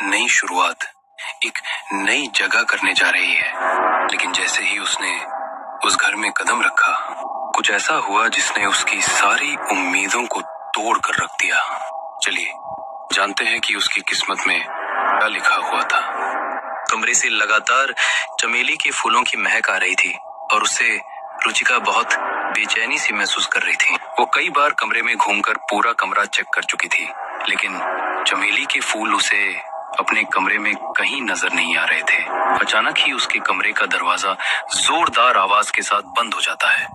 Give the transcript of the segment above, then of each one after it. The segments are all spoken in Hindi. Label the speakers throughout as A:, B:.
A: नई शुरुआत, एक नई जगह करने जा रही है। लेकिन जैसे ही उसने उस घर में कदम रखा, कुछ ऐसा हुआ जिसने उसकी सारी उम्मीदों को तोड़ कर रख दिया। चलिए जानते हैं कि उसकी किस्मत में क्या लिखा हुआ था। कमरे से लगातार चमेली के फूलों की महक आ रही थी और उससे रुचिका बहुत बेचैनी सी महसूस कर रही थी। वो कई बार कमरे में घूमकर पूरा कमरा चेक कर चुकी थी, लेकिन चमेली के फूल उसे अपने कमरे में कहीं नजर नहीं आ रहे थे। अचानक ही उसके कमरे का दरवाजा जोरदार आवाज के साथ बंद हो जाता है,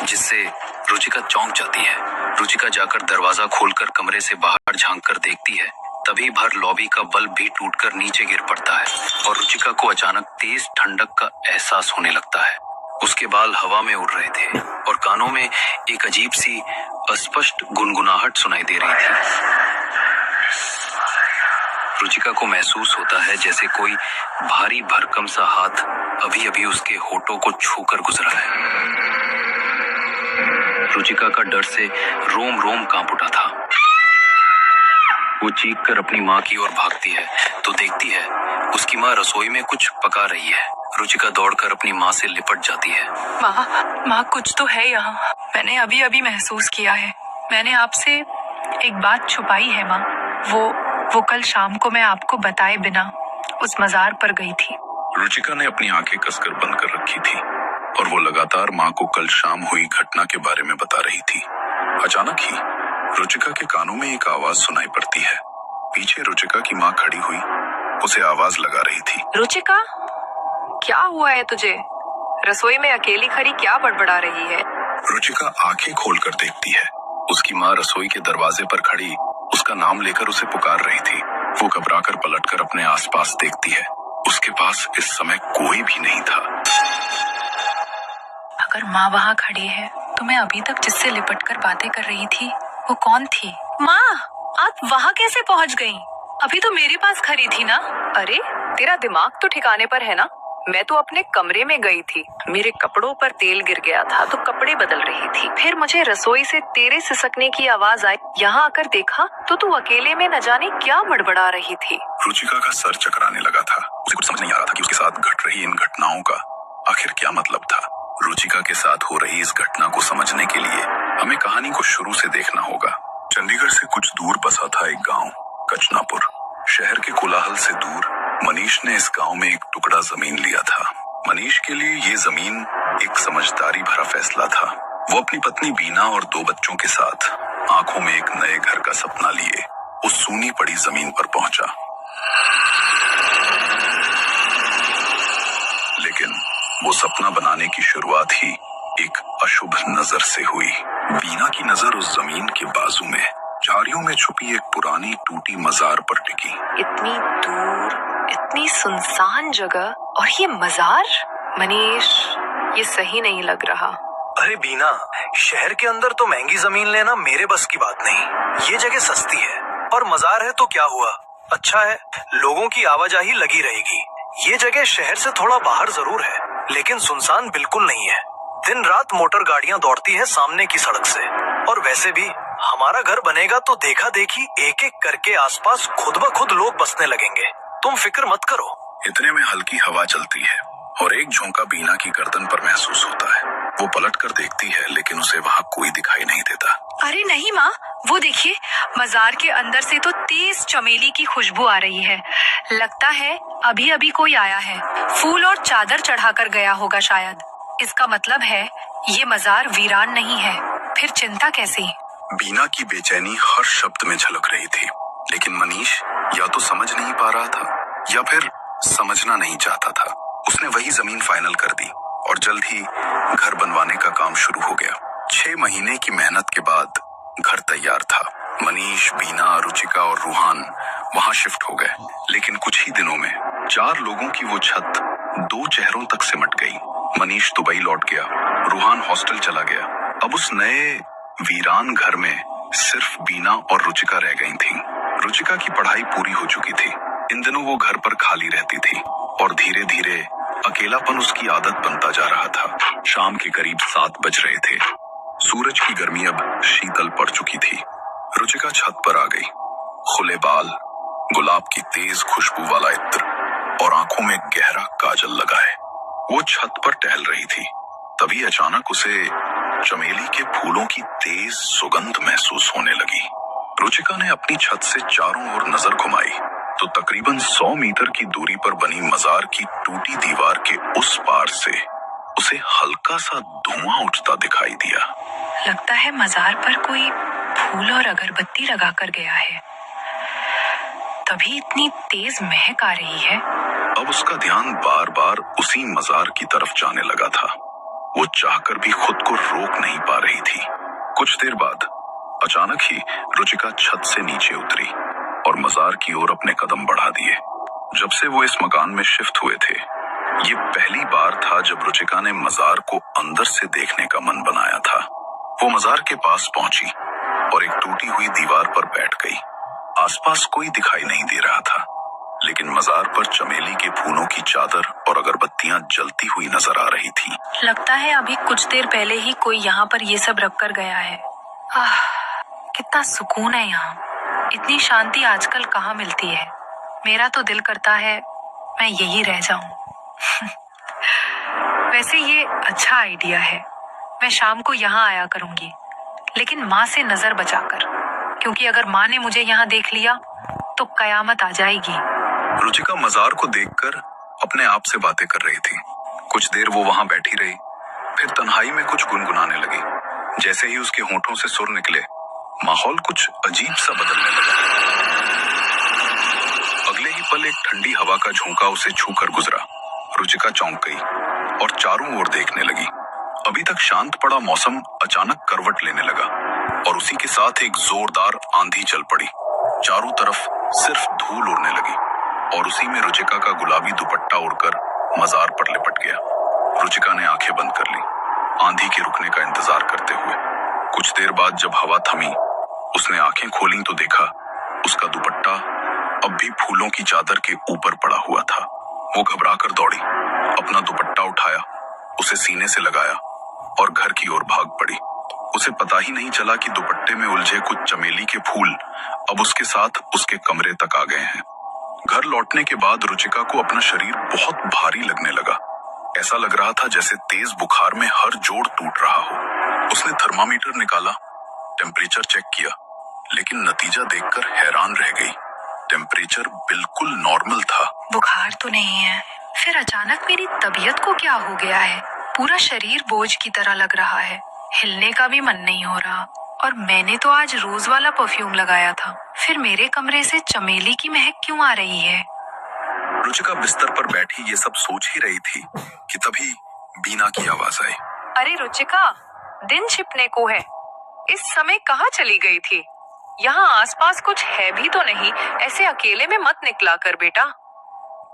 A: जिससे रुचिका चौंक जाती है। रुचिका जाकर दरवाजा खोलकर कमरे से बाहर झांक कर देखती है। तभी भर लॉबी का बल्ब भी टूटकर नीचे गिर पड़ता है और रुचिका को अचानक तेज ठंडक का एहसास होने लगता है। उसके बाल हवा में उड़ रहे थे और कानों में एक अजीब सी अस्पष्ट गुनगुनाहट सुनाई दे रही थी। रुचिका को महसूस होता है जैसे कोई भारी भरकम सा हाथ अभी अभी उसके होठों को छूकर गुजरा है। रुचिका का डर से रोम रोम कांप उठा था। वो चीख कर अपनी माँ की ओर भागती है तो देखती है उसकी माँ रसोई में कुछ पका रही है। रुचिका दौड़कर अपनी माँ से लिपट जाती है।
B: माँ कुछ तो है यहाँ। मैंने अभी अभी महसूस किया है। मैंने आपसे एक बात छुपाई है माँ। वो कल शाम को मैं आपको बताए बिना उस मजार पर गई थी।
C: रुचिका ने अपनी आंखें कसकर बंद कर रखी थी और वो लगातार माँ को कल शाम हुई घटना के बारे में बता रही थी। अचानक ही रुचिका के कानों में एक आवाज सुनाई पड़ती है। पीछे रुचिका की माँ खड़ी हुई उसे आवाज लगा रही थी।
D: रुचिका, क्या हुआ है तुझे? रसोई में अकेली खड़ी क्या बड़बड़ा रही है?
C: रुचिका आंखें खोलकर देखती है। उसकी माँ रसोई के दरवाजे पर खड़ी उसका नाम लेकर उसे पुकार रही थी। वो घबराकर पलटकर अपने आसपास देखती है। उसके पास इस समय कोई भी नहीं था।
B: अगर माँ वहाँ खड़ी है तो मैं अभी तक जिससे लिपटकर बातें कर रही थी वो कौन थी? माँ, आप वहाँ कैसे पहुँच गईं? अभी तो मेरे पास खड़ी थी ना।
D: अरे, तेरा दिमाग तो ठिकाने पर है ना? मैं तो अपने कमरे में गई थी। मेरे कपड़ों पर तेल गिर गया था तो कपड़े बदल रही थी। फिर मुझे रसोई से तेरे सिसकने की आवाज आई। यहाँ आकर देखा तो तू अकेले में न जाने क्या बड़बड़ा रही थी।
C: रुचिका का सर चकराने लगा था। उसे कुछ समझ नहीं आ रहा था कि उसके साथ घट रही इन घटनाओं का आखिर क्या मतलब था। रुचिका के साथ हो रही इस घटना को समझने के लिए हमें कहानी को शुरू से देखना होगा। चंडीगढ़ से कुछ दूर बसा था एक गाँव, कचनापुर। शहर के कोलाहल से दूर मनीष ने इस गांव में एक टुकड़ा जमीन लिया था। मनीष के लिए ये जमीन एक समझदारी भरा फैसला था। वो अपनी पत्नी बीना और 2 बच्चों के साथ आंखों में एक नए घर का सपना लिए उस सूनी पड़ी जमीन पर पहुंचा। लेकिन वो सपना बनाने की शुरुआत ही एक अशुभ नजर से हुई। बीना की नजर उस जमीन के बाजू में झाड़ियों में छुपी एक पुरानी टूटी मजार पर टिकी।
D: इतनी दूर, इतनी सुनसान जगह और ये मजार? मनीष, ये सही नहीं लग रहा।
E: अरे बीना, शहर के अंदर तो महंगी जमीन लेना मेरे बस की बात नहीं। ये जगह सस्ती है और मजार है तो क्या हुआ? अच्छा है, लोगों की आवाजाही लगी रहेगी। ये जगह शहर से थोड़ा बाहर जरूर है, लेकिन सुनसान बिल्कुल नहीं है। दिन रात मोटर गाड़ियां दौड़ती है सामने की सड़क से। और वैसे भी हमारा घर बनेगा तो देखा देखी एक एक करके आसपास खुद ब खुद लोग बसने लगेंगे। तुम फिक्र मत करो।
C: इतने में हल्की हवा चलती है और एक झोंका बीना की गर्दन पर महसूस होता है। वो पलट कर देखती है लेकिन उसे वहाँ कोई दिखाई नहीं देता।
B: अरे नहीं माँ, वो देखिए, मजार के अंदर से तो तेज चमेली की खुशबू आ रही है। लगता है अभी अभी कोई आया है। फूल और चादर चढ़ाकर गया होगा शायद। इसका मतलब है ये मजार वीरान नहीं है। फिर चिंता कैसी?
C: बीना की बेचैनी हर शब्द में झलक रही थी, लेकिन मनीष या तो समझ नहीं पा रहा था या फिर समझना नहीं चाहता था। उसने वही जमीन फाइनल कर दी और जल्द ही घर बनवाने का काम शुरू हो गया। 6 महीने की मेहनत के बाद घर तैयार था। मनीष, बीना, रुचिका और रूहान वहां शिफ्ट हो गए। लेकिन कुछ ही दिनों में 4 लोगों की वो छत 2 चेहरों तक सिमट गई। मनीष दुबई लौट गया, रूहान हॉस्टल चला गया। अब उस नए वीरान घर में सिर्फ बीना और रुचिका रह गई थीं। रुचिका की पढ़ाई पूरी हो चुकी थी। इन दिनों वो घर पर खाली रहती थी और धीरे धीरे अकेलापन उसकी आदत बनता जा रहा था। शाम के करीब 7 बज रहे थे। सूरज की गर्मी अब शीतल पड़ चुकी थी। रुचिका छत पर आ गई। खुले बाल, गुलाब की तेज खुशबू वाला इत्र और आंखों में गहरा काजल लगाए वो छत पर टहल रही थी। तभी अचानक उसे चमेली के फूलों की तेज सुगंध महसूस होने लगी। रुचिका ने अपनी छत से चारों ओर नजर घुमाई तो तकरीबन 100 मीटर की दूरी पर बनी मजार की टूटी दीवार के उस पार से उसे हल्का सा धुआं उठता दिखाई दिया।
B: लगता है मजार पर कोई फूल और अगरबत्ती लगाकर गया है, तभी इतनी तेज महक आ रही है।
C: अब उसका ध्यान बार बार उसी मजार की तरफ जाने लगा था। वो चाहकर भी खुद को रोक नहीं पा रही थी। कुछ देर बाद अचानक ही रुचिका छत से नीचे उतरी और मजार की ओर अपने कदम बढ़ा दिए। जब से वो इस मकान में शिफ्ट हुए थे, ये पहली बार था जब रुचिका ने मजार को अंदर से देखने का मन बनाया था। वो मजार के पास पहुंची और एक टूटी हुई दीवार पर बैठ गई। आसपास कोई दिखाई नहीं दे रहा था, लेकिन मजार पर चमेली के फूलों की चादर और अगरबत्तियां जलती हुई नजर आ रही थी।
B: लगता है अभी कुछ देर पहले ही कोई यहाँ पर ये सब रख कर गया है। कितना सुकून है यहाँ। इतनी शांति आजकल कहाँ मिलती है। मेरा तो दिल करता है मैं यही रह जाऊं। वैसे ये अच्छा आइडिया है। मैं शाम को यहाँ आया करूंगी, लेकिन माँ से नजर बचाकर, क्योंकि अगर माँ ने मुझे यहाँ देख लिया तो कयामत आ जाएगी।
C: रुचिका मजार को देखकर अपने आप से बातें कर रही थी। कुछ देर वो वहां बैठी रही, फिर तन्हाई में कुछ गुनगुनाने लगी। जैसे ही उसके होठों से सुर निकले, माहौल कुछ अजीब सा बदलने लगा। अगले ही पल एक ठंडी हवा का झोंका उसे छूकर गुजरा। रुचिका चौंक गई और चारों ओर देखने लगी। अभी तक शांत पड़ा मौसम अचानक करवट लेने लगा और उसी के साथ एक जोरदार आंधी चल पड़ी। चारों तरफ सिर्फ धूल उड़ने लगी और उसी में रुचिका का गुलाबी दुपट्टा उड़कर मजार पर लिपट गया। रुचिका ने आंखें बंद कर ली, आंधी के रुकने का इंतजार करते हुए। कुछ देर बाद जब हवा थमी, उसने आंखें खोली तो देखा उसका दुपट्टा अब भी फूलों की चादर के ऊपर पड़ा हुआ था। वो घबराकर दौड़ी, अपना दुपट्टा उठाया, उसे सीने से लगाया और घर की ओर भाग पड़ी। उसे पता ही नहीं चला कि दुपट्टे में उलझे कुछ चमेली के फूल अब उसके साथ उसके कमरे तक आ गए हैं। घर लौटने के बाद रुचिका को अपना शरीर बहुत भारी लगने लगा। ऐसा लग रहा था जैसे तेज बुखार में हर जोड़ टूट रहा हो। उसने थर्मामीटर निकाला, टेम्परेचर चेक किया, लेकिन नतीजा देखकर हैरान रह गई। टेम्परेचर बिल्कुल नॉर्मल था।
B: बुखार तो नहीं है, फिर अचानक मेरी तबीयत को क्या हो गया है? पूरा शरीर बोझ की तरह लग रहा है, हिलने का भी मन नहीं हो रहा। और मैंने तो आज रोज वाला परफ्यूम लगाया था, फिर मेरे कमरे से चमेली की महक क्यों आ रही है?
C: रुचिका बिस्तर पर बैठी ये सब सोच ही रही थी कि तभी बीना की आवाज आई।
D: अरे रुचिका, दिन छिपने को है, इस समय कहाँ चली गई थी? यहाँ आसपास कुछ है भी तो नहीं, ऐसे अकेले में मत निकला कर बेटा।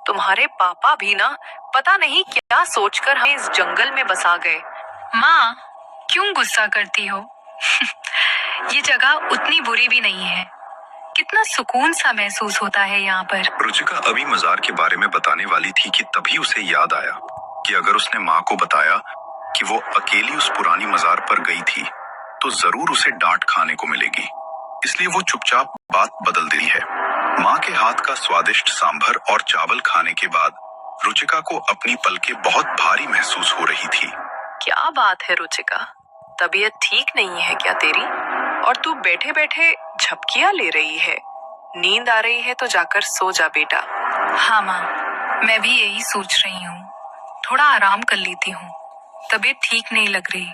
D: तुम्हारे पापा भी ना पता नहीं क्या सोचकर हमें इस जंगल में बसा गए।
B: माँ, क्यों गुस्सा करती हो? ये जगह उतनी बुरी भी नहीं है। कितना सुकून सा महसूस होता है यहाँ पर।
C: रुचिका अभी मजार के बारे में बताने वाली थी कि तभी उसे याद आया कि अगर उसने माँ को बताया कि वो अकेली उस पुरानी मजार पर गई थी तो जरूर उसे डांट खाने को मिलेगी। इसलिए वो चुपचाप बात बदल दी है। माँ के हाथ का स्वादिष्ट सांभर और चावल खाने के बाद रुचिका को अपनी पलकें बहुत भारी महसूस हो रही थी।
D: क्या बात है रुचिका, तबीयत ठीक नहीं है क्या तेरी? और तू बैठे बैठे झपकियां ले रही है। नींद आ रही है तो जाकर सो जा बेटा।
B: हाँ माँ, मैं भी यही सोच रही हूँ, थोड़ा आराम कर लेती हूँ। तबीयत ठीक नहीं लग रही,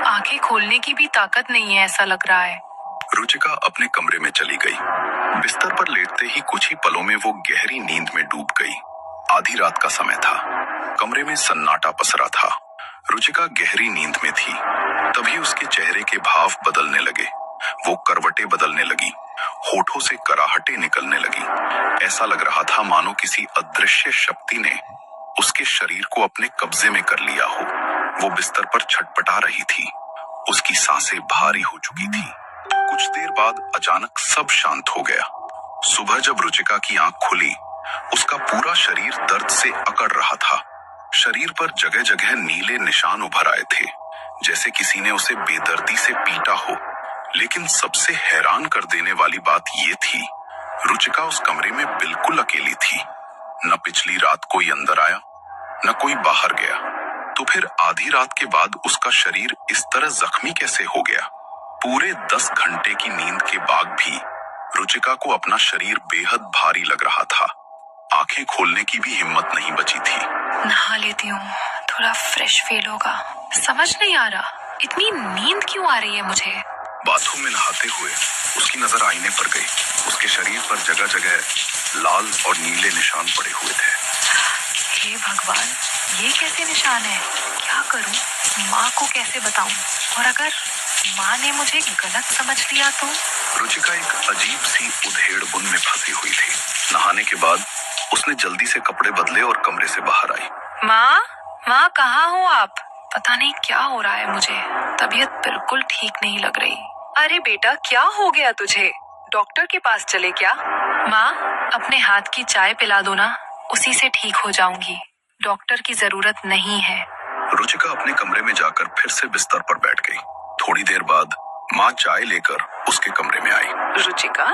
B: आंखें खोलने की भी ताकत नहीं है ऐसा लग रहा है।
C: रुचिका अपने कमरे में चली गई। बिस्तर पर लेटते ही कुछ ही पलों में वो गहरी नींद में डूब गई। आधी रात का समय था, कमरे में सन्नाटा पसरा था। रुचिका गहरी नींद में थी, तभी उसके चेहरे के भाव बदलने लगे। वो करवटें बदलने लगी, होठों से कराहटें निकलने लगी। ऐसा लग रहा था मानो किसी अदृश्य शक्ति ने उसके शरीर को अपने कब्जे में कर लिया हो। वो बिस्तर पर छटपटा रही थी, उसकी सांसें भारी हो चुकी थी। कुछ देर बाद अचानक सब शांत हो गया। सुबह जब रुचिका की आंख खुली, उसका पूरा शरीर दर्द से अकड़ रहा था। शरीर पर जगह जगह नीले निशान उभर आए थे, जैसे किसी ने उसे बेदर्दी से पीटा हो। लेकिन सबसे हैरान कर देने वाली बात ये थी रुचिका उस कमरे में बिल्कुल अकेली थी। न पिछली रात कोई अंदर आया, न कोई बाहर गया। तो फिर आधी रात के बाद उसका शरीर इस तरह जख्मी कैसे हो गया? पूरे 10 घंटे की नींद के बाद भी रुचिका को अपना शरीर बेहद भारी लग रहा था। आंखें खोलने की भी हिम्मत नहीं बची थी।
B: नहा लेती हूँ, थोड़ा फ्रेश फील होगा। समझ नहीं आ रहा इतनी नींद क्यों आ रही है मुझे।
C: बाथरूम में नहाते हुए उसकी नजर आईने पर गई। उसके शरीर पर जगह जगह लाल और नीले निशान पड़े हुए थे।
B: हे भगवान, ये कैसे निशान है? क्या करूं? माँ को कैसे बताऊं? और अगर माँ ने मुझे गलत समझ लिया तो?
C: रुचिका एक अजीब सी उधेड़ बुन में फंसी हुई थी। नहाने के बाद उसने जल्दी से कपड़े बदले और कमरे से बाहर आई।
B: माँ कहाँ हो आप? पता नहीं क्या हो रहा है मुझे। तबीयत बिल्कुल ठीक नहीं लग रही।
D: अरे बेटा, क्या हो गया तुझे? डॉक्टर के पास चले क्या?
B: माँ, अपने हाथ की चाय पिला दो ना, उसी से ठीक हो जाऊंगी। डॉक्टर की जरूरत नहीं है।
C: रुचिका अपने कमरे में जाकर फिर से बिस्तर पर बैठ गई। थोड़ी देर बाद माँ चाय लेकर उसके कमरे में आई।
D: रुचिका,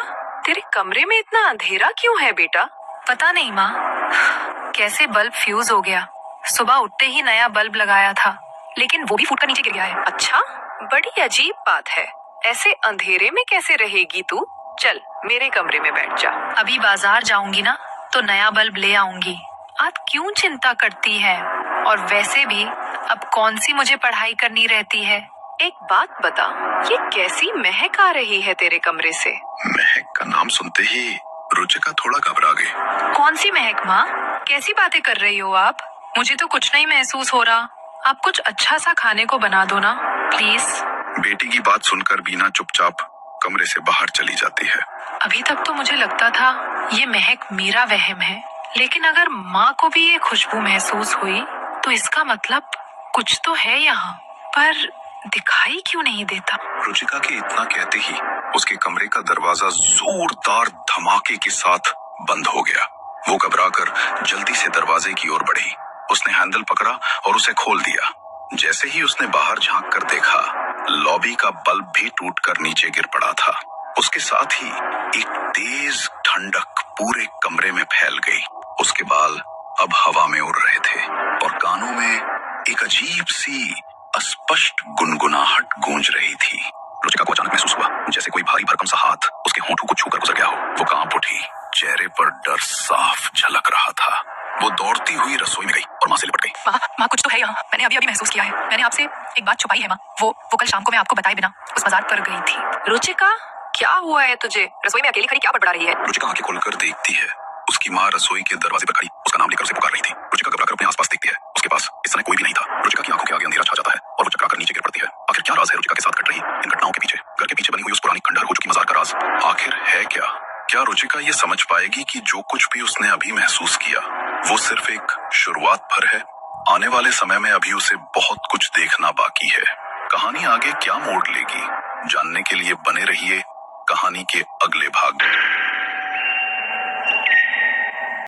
D: तेरे कमरे में इतना अंधेरा क्यों है बेटा?
B: पता नहीं माँ, कैसे बल्ब फ्यूज हो गया। सुबह उठते ही नया बल्ब लगाया था, लेकिन वो भी फूटकर नीचे गिर गया है।
D: अच्छा, बड़ी अजीब बात है। ऐसे अंधेरे में कैसे रहेगी तू? चल मेरे कमरे में बैठ जा।
B: अभी बाजार जाऊंगी ना तो नया बल्ब ले आऊंगी। आप क्यों चिंता करती है? और वैसे भी अब कौन सी मुझे पढ़ाई करनी रहती है।
D: एक बात बता, ये कैसी महक आ रही है तेरे कमरे से?
C: महक का नाम सुनते ही रुचिका थोड़ा घबरा गई।
B: कौन सी महक माँ? कैसी बातें कर रही हो आप? मुझे तो कुछ नहीं महसूस हो रहा। आप कुछ अच्छा सा खाने को बना दो ना प्लीज।
C: बेटी की बात सुनकर बीना चुपचाप कमरे से बाहर चली जाती है।
B: अभी तक तो मुझे लगता था ये महक मेरा वहम है, लेकिन अगर माँ को भी ये खुशबू महसूस हुई तो इसका मतलब कुछ तो है यहाँ, पर दिखाई क्यों नहीं देता।
C: रुचिका के इतना कहते ही उसके कमरे का दरवाजा जोरदार धमाके के साथ बंद हो गया। वो घबराकर जल्दी से दरवाजे की ओर बढ़ी। उसने हैंडल पकड़ा और उसे खोल दिया। जैसे ही उसने बाहर झांक कर देखा, लॉबी का बल्ब भी टूटकर नीचे गिर पड़ा था। उसके साथ ही एक तेज ठंडक पूरे कमरे में फैल गई। उसके बाल अब हवा में उड़ रहे थे और कानों में एक अजीब सी अस्पष्ट गुनगुनाहट गूंज रही थी। रुचिका को अचानक महसूस हुआ जैसे कोई भारी भरकम सा हाथ उसके होंठों को छूकर गुजर गया हो। वो कांप उठी, चेहरे पर डर साफ झलक रहा था। वो दौड़ती हुई रसोई में गई और माँ से लिपट गई।
B: माँ कुछ तो है यहाँ। मैंने अभी महसूस किया है। मैंने आपसे एक बात छुपाई है माँ। वो कल शाम को मैं आपको बताए बिना उस बाजार पर गई थी।
D: रुचिका, क्या हुआ है तुझे? रसोई में अकेली खड़ी क्या बड़बड़ा रही है?
C: रुचिका आंखें खोलकर देखती है। उसकी माँ रसोई के दरवाजे पर खड़ी उसका नाम लेकर उसे पुकार रही थी। रुचिका घबराकर अपने आसपास देखती है। उसके पास इस समय कोई भी नहीं था। रुचिका की आंखों के आगे अंधेरा छा जाता है और वो चकराकर नीचे गिर पड़ती है। आखिर क्या राज है रुचिका के साथ घट रही इन घटनाओं के पीछे? घर के पीछे बनी हुई उस पुरानी खंडहर हो चुकी मजार का राज आखिर है क्या? क्या रुचिका ये समझ पाएगी कि जो कुछ भी उसने अभी महसूस किया वो सिर्फ एक शुरुआत भर है? आने वाले समय में अभी उसे बहुत कुछ देखना बाकी है। कहानी आगे क्या मोड़ लेगी, जानने के लिए बने रहिए कहानी के अगले भाग में।